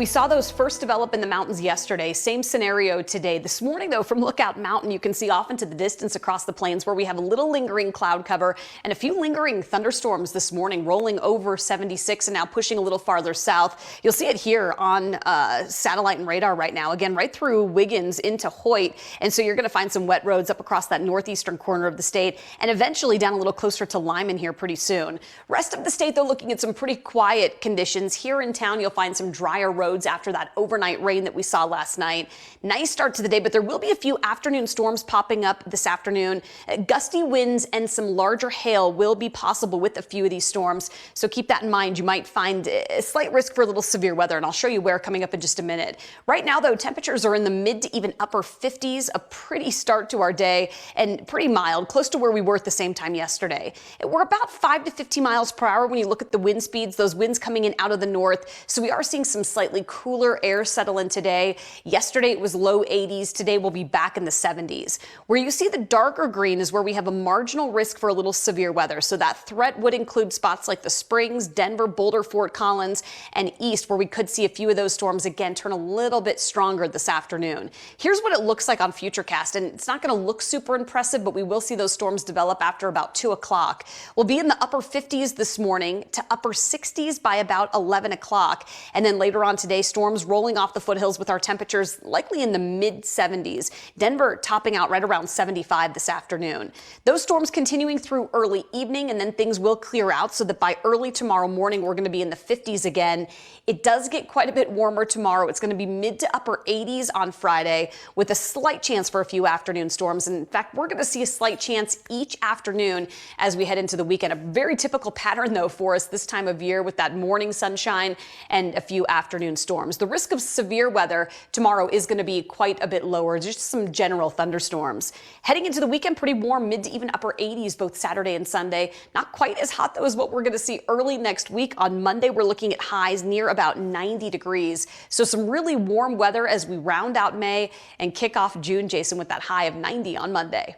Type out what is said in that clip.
We saw those first develop in the mountains yesterday. Same scenario today. This morning, though, from Lookout Mountain, you can see off into the distance across the plains where we have a little lingering cloud cover and a few lingering thunderstorms this morning, rolling over 76 and now pushing a little farther south. You'll see it here on satellite and radar right now. Again, right through Wiggins into Hoyt. And so you're going to find some wet roads up across that northeastern corner of the state and eventually down a little closer to Lyman here pretty soon. Rest of the state, though, looking at some pretty quiet conditions. Here in town, you'll find some drier roads after that overnight rain that we saw last night. Nice start to the day, but there will be a few afternoon storms popping up this afternoon. Gusty winds and some larger hail will be possible with a few of these storms. So keep that in mind. You might find a slight risk for a little severe weather, and I'll show you where coming up in just a minute. Right now, though, temperatures are in the mid to even upper 50s, a pretty start to our day and pretty mild, close to where we were at the same time yesterday. We're about 5 to 15 miles per hour when you look at the wind speeds, those winds coming in out of the north. So we are seeing some slightly cooler air settle in today. Yesterday it was low 80s. Today we'll be back in the 70s. Where you see the darker green is where we have a marginal risk for a little severe weather. So that threat would include spots like the Springs, Denver, Boulder, Fort Collins, and east, where we could see a few of those storms again turn a little bit stronger this afternoon. Here's what it looks like on FUTURECAST, and it's not going to look super impressive, but we will see those storms develop after about 2 o'clock. We'll be in the upper 50s this morning to upper 60s by about 11 o'clock. And then later on today, storms rolling off the foothills with our temperatures likely in the mid 70s. Denver topping out right around 75 this afternoon. Those storms continuing through early evening, and then things will clear out so that by early tomorrow morning, we're going to be in the 50s again. It does get quite a bit warmer tomorrow. It's going to be mid to upper 80s on Friday with a slight chance for a few afternoon storms. And in fact, we're going to see a slight chance each afternoon as we head into the weekend. A very typical pattern, though, for us this time of year with that morning sunshine and a few afternoon storms. The risk of severe weather tomorrow is going to be quite a bit lower, just some general thunderstorms. Heading into the weekend, pretty warm, mid to even upper 80s both Saturday and Sunday. Not quite as hot, though, as what we're going to see early next week. On Monday, we're looking at highs near about 90 degrees. So some really warm weather as we round out May and kick off June, Jason, with that high of 90 on Monday.